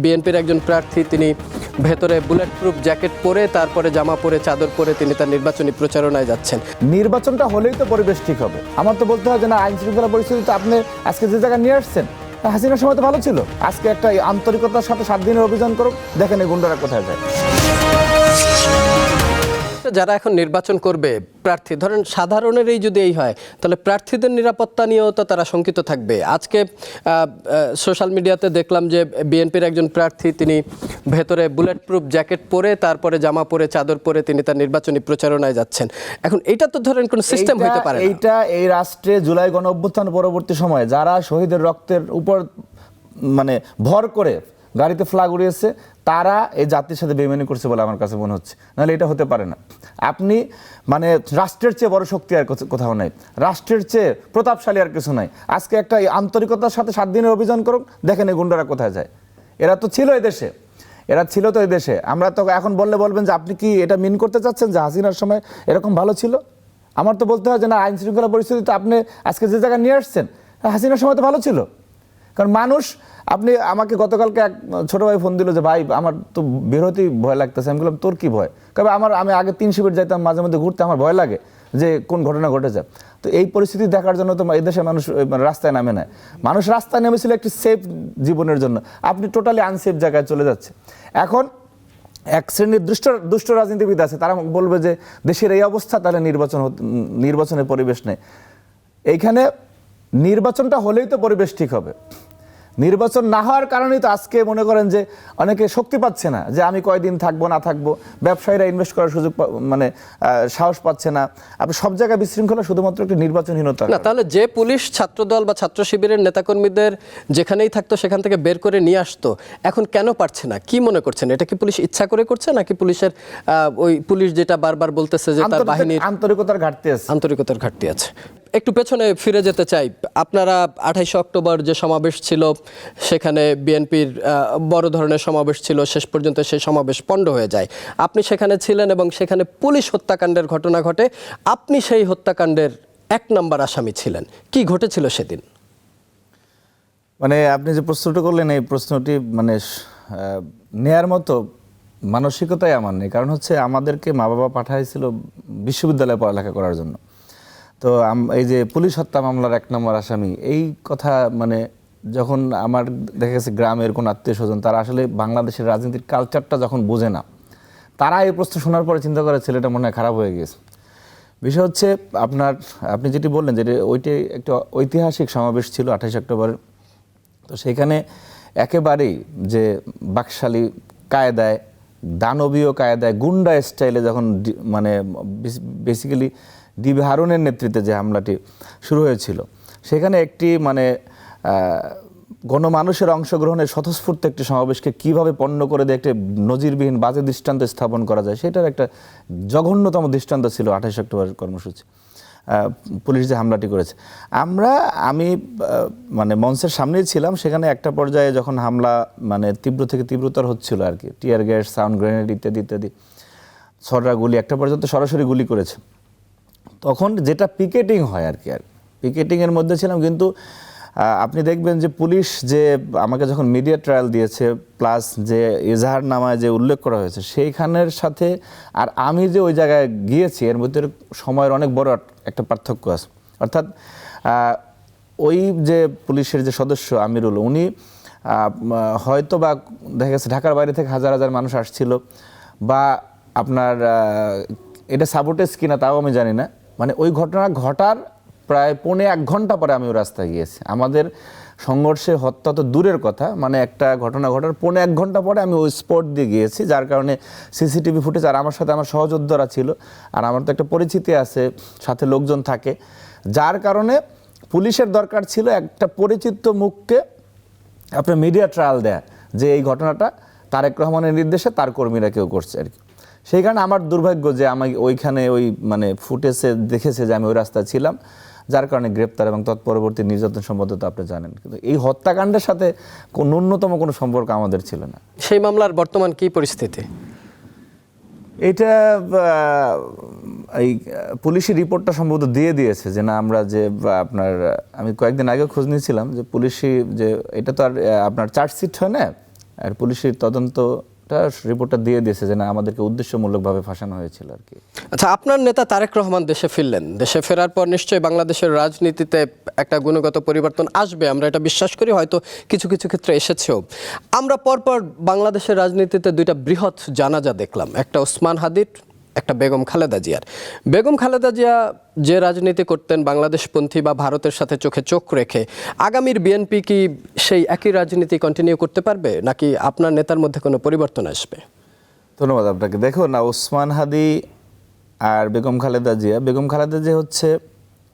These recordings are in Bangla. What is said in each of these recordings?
বিএনপির একজন প্রার্থী তিনি ভেতরে বুলেট প্রুফ জ্যাকেট পরে তারপরে জামা পরে চাদর পরে তিনি তার নির্বাচনী প্রচারণায় যাচ্ছেন। নির্বাচনটা হলেই তো পরিবেশ ঠিক হবে। আমার তো বলতে হয় যে না, আইন শৃঙ্খলা পরিস্থিতি তো আপনি আজকে যে জায়গায় নিয়ে আসছেন, হাসিনার সময় তো ভালো ছিল। আজকে একটা আন্তরিকতার সাথে 7 দিনের অভিযান করুক, দেখেন এই গুন্ডারা কোথায় যায়। যারা এখন নির্বাচন করবে প্রার্থী, ধরেন সাধারণেরই যদি এই হয়, তাহলে প্রার্থীদের নিরাপত্তা নিয়েও তো তারা শঙ্কিত থাকবে। আজকে সোশ্যাল মিডিয়াতে দেখলাম যে বিএনপির একজন প্রার্থী তিনি ভেতরে বুলেট প্রুফ জ্যাকেট পরে তারপরে জামা পরে চাদর পরে তিনি তার নির্বাচনী প্রচারণায় যাচ্ছেন। এখন এটা তো ধরেন কোন সিস্টেম হতে পারে না। এইটা এই রাষ্ট্রে জুলাই গণ অভ্যুত্থান পরবর্তী সময়ে যারা শহীদের রক্তের উপর মানে ভর করে গাড়িতে ফ্ল্যাগ উড়িয়েছে, তারা এই জাতির সাথে বেইমানি করছে বলে আমার কাছে মনে হচ্ছে। নাহলে এটা হতে পারে না। আপনি মানে রাষ্ট্রের চেয়ে বড় শক্তি আর কোথাও নাই, রাষ্ট্রের চেয়ে প্রতাপশালী আর কিছু নাই। আজকে একটা আন্তরিকতার সাথে 7 দিনের অভিযান করুক, দেখেন এই গুন্ডারা কোথায় যায়। এরা তো ছিল এই দেশে, এরা ছিল তো এই দেশে। আমরা তো এখন বলবেন যে আপনি কি এটা মিন করতে চাচ্ছেন যে হাসিনার সময় এরকম ভালো ছিল? আমার তো বলতে হয় যে না, আইন শৃঙ্খলা পরিস্থিতি তো আপনি আজকে যে জায়গায় নিয়ে আসছেন, হাসিনার সময় তো ভালো ছিল। কারণ মানুষ, আপনি আমাকে গতকালকে এক ছোট ভাই ফোন দিল যে ভাই আমার তো বের হতেই ভয় লাগতেছে। আমি বললাম তোর কি ভয়? কারণ আমি আগে 3 শিবির যাইতাম, মাঝে মধ্যে ঘুরতে, আমার ভয় লাগে যে কোন ঘটনা ঘটে যায়। তো এই পরিস্থিতি দেখার জন্য তো এদেশের মানুষ রাস্তায় নামে নেয়। মানুষ রাস্তায় নেমেছিল একটি সেফ জীবনের জন্য। আপনি টোটালি আনসেফ জায়গায় চলে যাচ্ছে। এখন এক শ্রেণীর দুষ্ট রাজনীতিবিদ আছে, তারা বলবে যে দেশের এই অবস্থা, তাহলে নির্বাচনের পরিবেশ নেই। এইখানে নির্বাচনটা হলেই তো পরিবেশ ঠিক হবে। নির্বাচন না হওয়ার কারণেই তো আজকে মনে করেন যে অনেকে শক্তি পাচ্ছে না যে আমি কয়দিন থাকবো না থাকবো, ব্যবসায়ীরা ইনভেস্ট করার সুযোগ মানে সাহস পাচ্ছে না। আপনি সব জায়গায় বিশৃঙ্খলা শুধুমাত্র একটি নির্বাচনহীনতা না। তাহলে যে পুলিশ ছাত্রদল বা ছাত্র শিবিরের নেতাকর্মীদের যেখানেই থাকতো সেখান থেকে বের করে নিয়ে আসতো, এখন কেন পারছে না? কি মনে করছেন? এটা কি পুলিশ ইচ্ছা করে করছে, নাকি পুলিশের ওই পুলিশ যেটা বারবার বলতেছে যে তার বাহিনীর আন্তরিকতার ঘাটতি আছে? একটু পেছনে ফিরে যেতে চাই। আপনারা 28 অক্টোবর যে সমাবেশ ছিল, সেখানে বিএনপির বড় ধরনের সমাবেশ ছিল, শেষ পর্যন্ত সেই সমাবেশ পণ্ড হয়ে যায়। আপনি সেখানে ছিলেন এবং সেখানে পুলিশ হত্যাকাণ্ডের ঘটনা ঘটে। আপনি সেই হত্যাকাণ্ডের 1 নম্বর আসামি ছিলেন। কি ঘটেছিল সেদিন? মানে আপনি যে প্রশ্নটা করলেন, এই প্রশ্নটি মানে নেয়ার মতো মানসিকতাই আমার নেই। কারণ হচ্ছে আমাদেরকে মা বাবা পাঠাইছিল বিশ্ববিদ্যালয়ে পড়ালেখা করার জন্য। তো এই যে পুলিশ হত্যা মামলার 1 নম্বর আসামি, এই কথা মানে যখন আমার দেখা গেছে গ্রামের কোন আত্মীয় স্বজন, তারা আসলে বাংলাদেশের রাজনীতির কালচারটা যখন বোঝে না, তারা এই প্রশ্ন শোনার পরে চিন্তা করে ছেলেটা মনে হয় খারাপ হয়ে গেছে। বিষয় হচ্ছে আপনি যেটি বললেন যে ওইটি একটা ঐতিহাসিক সমাবেশ ছিল 28 অক্টোবর। তো সেখানে একেবারেই যে বাকশালী কায়দায়, দানবীয় কায়দায়, গুন্ডা স্টাইলে যখন মানে বেসিক্যালি ডিবি হারুনের নেতৃত্বে যে হামলাটি শুরু হয়েছিল, সেখানে একটি মানে গণমানুষের অংশগ্রহণের স্বতঃস্ফূর্ত একটি সমাবেশকে কীভাবে পণ্য করে দিয়ে একটি নজিরবিহীন বাজে দৃষ্টান্ত স্থাপন করা যায়, সেটার একটা জঘন্যতম দৃষ্টান্ত ছিল 28 অক্টোবর কর্মসূচি, পুলিশ যে হামলাটি করেছে। আমি মানে মঞ্চের সামনেই ছিলাম। সেখানে একটা পর্যায়ে যখন হামলা মানে তীব্র থেকে তীব্রতর হচ্ছিল আর কি, টিয়ার গ্যাস, সাউন্ড গ্রেনেড ইত্যাদি ইত্যাদি, ছড়া গুলি, একটা পর্যন্ত সরাসরি গুলি করেছে। তখন যেটা পিকেটিং হয় আর কি, পিকেটিংয়ের মধ্যে ছিলাম। কিন্তু আপনি দেখবেন যে পুলিশ যে আমাকে যখন মিডিয়া ট্রায়াল দিয়েছে, প্লাস যে এজাহার নামায় যে উল্লেখ করা হয়েছে, সেইখানের সাথে আর আমি যে ওই জায়গায় গিয়েছি, এর মধ্যে সময়ের অনেক বড় একটা পার্থক্য আছে। অর্থাৎ ওই যে পুলিশের যে সদস্য আমিরুল, উনি হয়তো বা দেখা গেছে ঢাকার বাইরে থেকে হাজার হাজার মানুষ আসছিল, বা আপনার এটা সাবোটেজ কিনা তাও আমি জানি না। মানে ওই ঘটনা ঘটার প্রায় 1.25 ঘন্টা পরে আমি ওই রাস্তায় গিয়েছি। আমাদের সংঘর্ষে হত্যা তো দূরের কথা, মানে একটা ঘটনা ঘটার 1.25 ঘন্টা পরে আমি ওই স্পট দিয়ে গিয়েছি, যার কারণে সিসিটিভি ফুটেজ, আর আমার সাথে আমার সহযোদ্ধারা ছিল, আর আমার তো একটা পরিচিতি আছে, সাথে লোকজন থাকে, যার কারণে পুলিশের দরকার ছিল একটা পরিচিত মুখকে আপনার মিডিয়া ট্রায়াল দেয়া যে এই ঘটনাটা তারেক রহমানের নির্দেশে তার কর্মীরা কেউ করছে আর কি। সেই কারণে আমার দুর্ভাগ্য যে আমি ওইখানে ওই মানে ফুটেজে দেখেছে যে আমি ওই রাস্তায় ছিলাম, যার কারণে গ্রেপ্তার এবং তৎপরবর্তী নির্যাতন সম্বন্ধে তো আপনি জানেন। কিন্তু এই হত্যাকাণ্ডের সাথে ন্যূনতম কোনো সম্পর্ক আমাদের ছিল না। সেই মামলার বর্তমান কি পরিস্থিতি? এটা এই পুলিশের রিপোর্টটা সম্ভবত দিয়ে দিয়েছে যে না, আমরা যে আপনার আমি কয়েকদিন আগে খোঁজ নিয়েছিলাম যে পুলিশি যে এটা তো আর আপনার চার্জশিট হয় না, আর পুলিশের তদন্তটা রিপোর্টটা দিয়ে দিয়েছে যে না আমাদেরকে উদ্দেশ্যমূলকভাবে ফাঁসানো হয়েছিল আর কি। আচ্ছা, আপনার নেতা তারেক রহমান দেশে ফিরলেন, দেশে ফেরার পর নিশ্চয়ই বাংলাদেশের রাজনীতিতে একটা গুণগত পরিবর্তন আসবে, আমরা এটা বিশ্বাস করি, হয়তো কিছু কিছু ক্ষেত্রে এসেছেও। আমরা পরপর বাংলাদেশের রাজনীতিতে দুইটা বৃহৎ জানাজা দেখলাম, একটা ওসমান হাদির, একটা বেগম খালেদা জিয়ার। বেগম খালেদা জিয়া যে রাজনীতি করতেন বাংলাদেশপন্থী বা ভারতের সাথে চোখে চোখ রেখে, আগামীর বিএনপি কি সেই একই রাজনীতি কন্টিনিউ করতে পারবে, নাকি আপনার নেতার মধ্যে কোনো পরিবর্তন আসবে? ধন্যবাদ আপনাকে। দেখো না, ওসমান হাদি আর বেগম খালেদা জিয়া হচ্ছে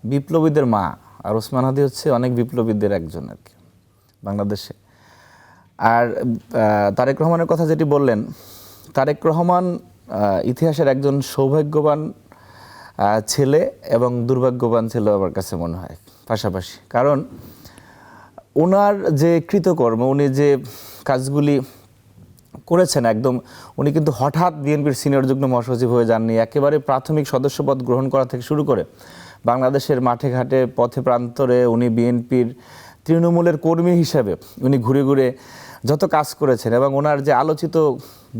বিপ্লবীদের মা, আর ওসমান হাদি হচ্ছে অনেক বিপ্লবীদের একজন আর কি বাংলাদেশে। আর তারেক রহমানের কথা যেটি বললেন, তারেক রহমান ইতিহাসের একজন সৌভাগ্যবান ছেলে এবং দুর্ভাগ্যবান ছেলে আমার কাছে মনে হয় পাশাপাশি। কারণ ওনার যে কৃতকর্ম, উনি যে কাজগুলি করেছেন, একদম উনি কিন্তু হঠাৎ বিএনপির সিনিয়র যুগ্ম মহাসচিব হয়ে যাননি। একেবারে প্রাথমিক সদস্যপদ গ্রহণ করা থেকে শুরু করে বাংলাদেশের মাঠে ঘাটে পথে প্রান্তরে উনি বিএনপির তৃণমূলের কর্মী হিসাবে উনি ঘুরে ঘুরে যত কাজ করেছেন, এবং ওনার যে আলোচিত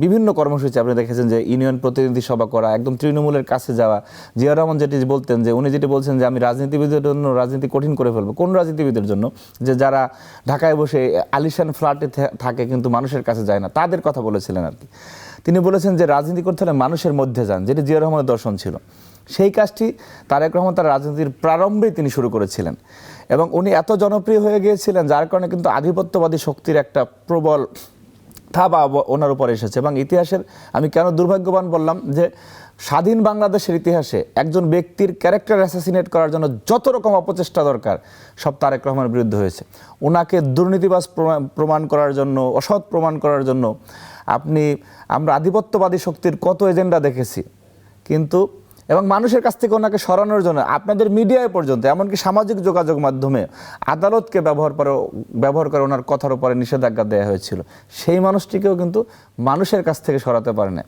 বিভিন্ন কর্মসূচি আপনি দেখেছেন, যে ইউনিয়ন প্রতিনিধি সভা করা, একদম তৃণমূলের কাছে যাওয়া। জিয়া রহমান যেটি বলতেন, যে উনি যেটি বলছেন যে আমি রাজনীতিবিদের জন্য রাজনীতি কঠিন করে ফেলবো। কোন রাজনীতিবিদের জন্য? যে যারা ঢাকায় বসে আলিশান ফ্ল্যাটে থাকে কিন্তু মানুষের কাছে যায় না, তাদের কথা বলেছিলেন আর কি। তিনি বলেছেন যে রাজনীতি করতে হলে মানুষের মধ্যে যান, যেটি জিয়া রহমানের দর্শন ছিল। সেই কাজটি তারেক রহমান তার রাজনীতির প্রারম্ভেই তিনি শুরু করেছিলেন, এবং উনি এত জনপ্রিয় হয়ে গিয়েছিলেন যার কারণে কিন্তু আধিপত্যবাদী শক্তির একটা প্রবল থাবা ওনার উপর এসেছে। এবং ইতিহাসের, আমি কেন দুর্ভাগ্যবান বললাম, যে স্বাধীন বাংলাদেশের ইতিহাসে একজন ব্যক্তির ক্যারেক্টার অ্যাসাসিনেট করার জন্য যত রকম অপচেষ্টা দরকার সব তারেক রহমানের বিরুদ্ধে হয়েছে। ওনাকে দুর্নীতিবাজ প্রমাণ করার জন্য, অসৎ প্রমাণ করার জন্য আমরা আধিপত্যবাদী শক্তির কত এজেন্ডা দেখেছি, কিন্তু এবং মানুষের কাছ থেকে ওনাকে সরানোর জন্য আপনাদের মিডিয়ায় পর্যন্ত, এমনকি সামাজিক যোগাযোগ মাধ্যমে আদালতকে ব্যবহার করে ওনার কথার উপরে নিষেধাজ্ঞা দেওয়া হয়েছিল। সেই মানুষটিকেও কিন্তু মানুষের কাছ থেকে সরাতে পারে না।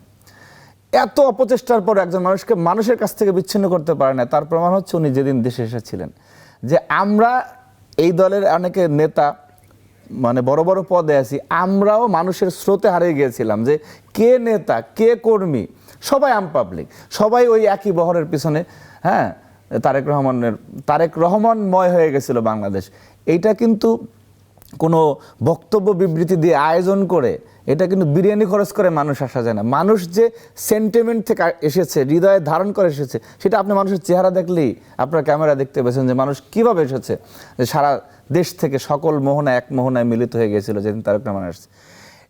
এত অপচেষ্টার পর একজন মানুষকে মানুষের কাছ থেকে বিচ্ছিন্ন করতে পারে না, তার প্রমাণ হচ্ছে উনি যেদিন দেশে এসেছিলেন। যে আমরা এই দলের অনেকে নেতা মানে বড় বড় পদে আছি, আমরাও মানুষের স্রোতে হারিয়ে গিয়েছিলাম, যে কে নেতা কে কর্মী, সবাই পাবলিক, সবাই ওই একই বহরের পিছনে। হ্যাঁ, তারেক রহমানময় হয়ে গেছিল বাংলাদেশ। এইটা কিন্তু কোনো বক্তব্য বিবৃতি দিয়ে আয়োজন করে, এটা কিন্তু বিরিয়ানি খরচ করে মানুষ আসা যায় না। মানুষ যে সেন্টিমেন্ট থেকে এসেছে, হৃদয়ে ধারণ করে এসেছে, সেটা আপনি মানুষের চেহারা দেখলেই আপনার ক্যামেরা দেখতে পেয়েছেন যে মানুষ কিভাবে এসেছে। যে সারা দেশ থেকে সকল মোহনা এক মোহনায় মিলিত হয়ে গিয়েছিল যেদিন তারেক রহমান আসছে।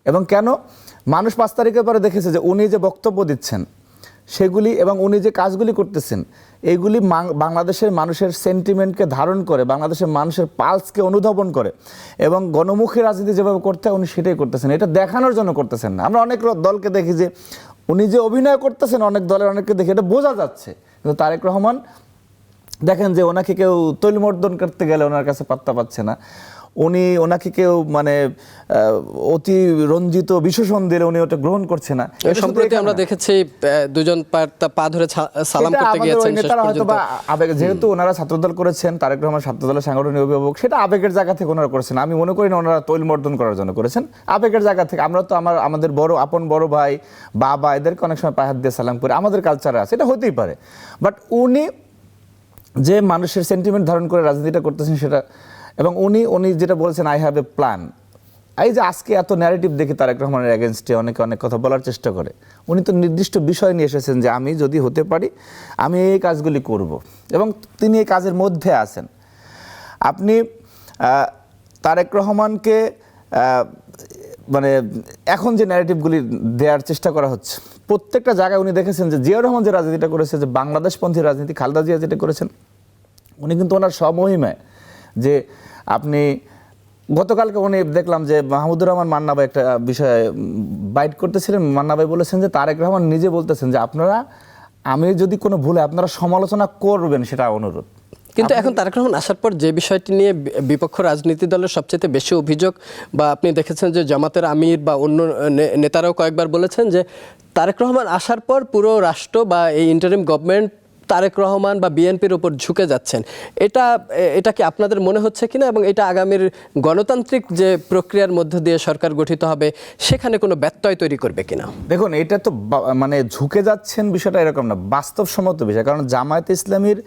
এবং কেন মানুষ 5 তারিখের পরে দেখেছে যে উনি যে বক্তব্য দিচ্ছেন সেগুলি এবং উনি যে কাজগুলি করতেছেন, এইগুলি বাংলাদেশের মানুষের সেন্টিমেন্টকে ধারণ করে, বাংলাদেশের মানুষের পালসকে অনুধাবন করে, এবং গণমুখী রাজনীতি যেভাবে করতে হয় উনি সেটাই করতেছেন। এটা দেখানোর জন্য করতেছেন না। আমরা অনেক দলকে দেখি যে উনি যে অভিনয় করতেছেন, অনেক দলের অনেককে দেখি, এটা বোঝা যাচ্ছে। কিন্তু তারেক রহমান দেখেন যে ওনাকে কেউ তৈলমর্দন করতে গেলে ওনার কাছে পাত্তা পাচ্ছে না। ওনাকে কেউ মানে অতি রঞ্জিত বিশেষণ দিলে উনি ওটা গ্রহণ করছে না। সম্প্রতি আমরা দেখেছি দুজন পা ধরে সালাম করতে গিয়েছেন। যেহেতু ওনারা ছাত্রদল করেছেন, তারেক রহমান ছাত্রদলের সাংগঠনিক অভিভাবক, সেটা আবেগের জায়গা থেকে ওনারা করেছেন। আমি মনে করি না ওনারা তৈলমর্দন করার জন্য করেছেন, আবেগের জায়গা থেকে। আমরা তো আমাদের বড় ভাই বাবা এদেরকে অনেক সময় পায়ে হাত দিয়ে সালাম করি, আমাদের কালচারে আছে, এটা হতেই পারে। বাট উনি যে মানুষের সেন্টিমেন্ট ধারণ করে রাজনীতিটা করতেছেন সেটা, এবং উনি যেটা বলছেন আই হ্যাভ এ প্ল্যান। এই যে আজকে এত ন্যারেটিভ দেখি তারেক রহমানের এগেনস্টে অনেকে অনেক কথা বলার চেষ্টা করে, উনি তো নির্দিষ্ট বিষয় নিয়ে এসেছেন যে আমি যদি হতে পারি আমি এই কাজগুলি করব, এবং তিনি এই কাজের মধ্যে আছেন। আপনি তারেক রহমানকে মানে এখন যে ন্যারেটিভগুলি দেওয়ার চেষ্টা করা হচ্ছে, প্রত্যেকটা জায়গায় উনি দেখেছেন যে জিয়া রহমান যে রাজনীতিটা করেছে, যে বাংলাদেশপন্থী রাজনীতি, খালেদা জিয়া যেটা করেছেন, উনি কিন্তু ওনার স্বমহিমায়। যে আপনি গতকালকে উনি দেখলাম যে মাহমুদুর রহমান মান্না ভাই একটা বিষয়ে বাইট করতেছিলেন। মান্না ভাই বলেছেন যে তারেক রহমান নিজে বলতেছেন যে আমি যদি কোনো ভুলে আপনারা সমালোচনা করবেন, সেটা অনুরোধ। কিন্তু এখন তারেক রহমান আসার পর যে বিষয়টি নিয়ে বিপক্ষ রাজনীতি দলের সবচেয়ে বেশি অভিযোগ, বা আপনি দেখেছেন যে জামাতের আমির বা অন্য নেতারাও কয়েকবার বলেছেন যে তারেক রহমান আসার পর পুরো রাষ্ট্র বা এই ইন্টারিম গভর্নমেন্ট তারেক রহমান বা বিএনপির উপর ঝুঁকে যাচ্ছেন, এটা কি আপনাদের মনে হচ্ছে কিনা, এবং এটা আগামীর গণতান্ত্রিক যে প্রক্রিয়ার মধ্য দিয়ে সরকার গঠিত হবে সেখানে কোনো ব্যত্যয় তৈরি করবে কিনা? দেখুন, এটা তো মানে ঝুঁকে যাচ্ছেন বিষয়টা এরকম না, বাস্তবসম্মত বিষয়। কারণ জামায়াতে ইসলামীর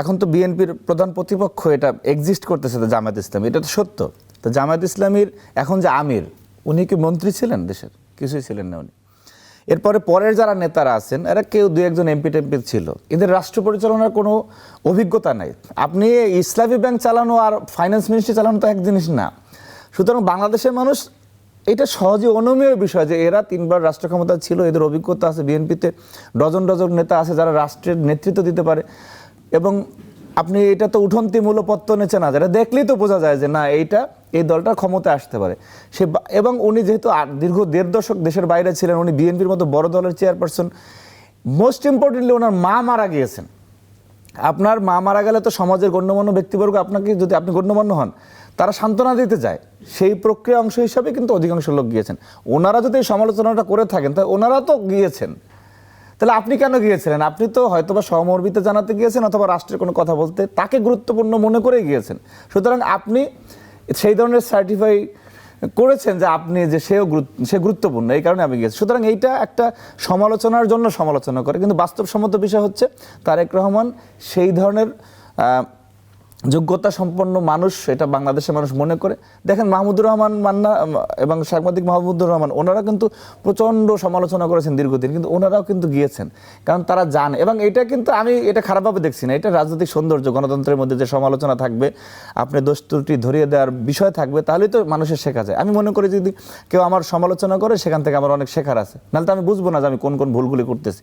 এখন তো বিএনপির প্রধান প্রতিপক্ষ এটা এক্সিস্ট করতেছে, তো জামায়াতে ইসলামী, এটা তো সত্য। তো জামায়াতে ইসলামীর এখন যে আমির, উনি কি মন্ত্রী ছিলেন দেশের? কিছুই ছিলেন না উনি। এরপরে পরের যারা নেতারা আছেন এরা কেউ দু একজন এমপি টেমপি ছিল, এদের রাষ্ট্র পরিচালনার কোনো অভিজ্ঞতা নাই। আপনি ইসলামী ব্যাংক চালানো আর ফাইন্যান্স মিনিস্ট্রি চালানো তো এক জিনিস না। সুতরাং বাংলাদেশের মানুষ এটা সহজে অনুমেয় বিষয় যে এরা 3বার রাষ্ট্র ক্ষমতা ছিল, এদের অভিজ্ঞতা আছে। বিএনপিতে ডজন ডজন নেতা আছে যারা রাষ্ট্রের নেতৃত্ব দিতে পারে, এবং আপনি এটা তো উঠন্তি মূল্যপত্তনেছে না, যেটা দেখলেই তো বোঝা যায় যে না, এই দলটা ক্ষমতায় আসতে পারে। এবং উনি যেহেতু দীর্ঘ 1.5 দশক দেশের বাইরে ছিলেন, উনি বিএনপির মতো বড় দলের চেয়ারপারসন। মোস্ট ইম্পর্টেন্টলি ওনার মা মারা গিয়েছেন। আপনার মা মারা গেলে তো সমাজের গণ্যমান্য ব্যক্তিবর্গ আপনাকে, যদি আপনি গণ্যমান্য হন, তারা সান্ত্বনা দিতে যায়। সেই প্রক্রিয়া অংশ হিসাবে কিন্তু অধিকাংশ লোক গিয়েছেন। ওনারা যদি এই সমালোচনাটা করে থাকেন তাহলে ওনারা তো গিয়েছেন, তাহলে আপনি কেন গিয়েছিলেন? আপনি তো হয়তোবা সহমর্মিতা জানাতে গিয়েছেন, অথবা রাষ্ট্রের কোনো কথা বলতে তাকে গুরুত্বপূর্ণ মনে করেই গিয়েছেন। সুতরাং আপনি সেই ধরনের সার্টিফাই করেছেন যে আপনি যে সে গুরুত্বপূর্ণ, এই কারণে আমি গিয়েছি। সুতরাং এইটা একটা সমালোচনার জন্য সমালোচনা করে, কিন্তু বাস্তবসম্মত বিষয় হচ্ছে তারেক রহমান সেই ধরনের যোগ্যতা সম্পন্ন মানুষ, এটা বাংলাদেশের মানুষ মনে করে। দেখেন মাহমুদুর রহমান মান্না এবং সাংবাদিক মাহমুদুর রহমান, ওনারা কিন্তু প্রচণ্ড সমালোচনা করেছেন দীর্ঘদিন, কিন্তু ওনারাও কিন্তু গিয়েছেন, কারণ তারা জানে। এবং এটা কিন্তু আমি এটা খারাপভাবে দেখছি না, এটা রাজনৈতিক সৌন্দর্য। গণতন্ত্রের মধ্যে যে সমালোচনা থাকবে, আপনি দোষ ত্রুটি ধরিয়ে দেওয়ার বিষয় থাকবে, তাহলেই তো মানুষের শেখা যায়। আমি মনে করি যদি কেউ আমার সমালোচনা করে, সেখান থেকে আমার অনেক শেখার আছে, নাহলে তো আমি বুঝবো না যে আমি কোন কোন ভুলগুলি করতেছি।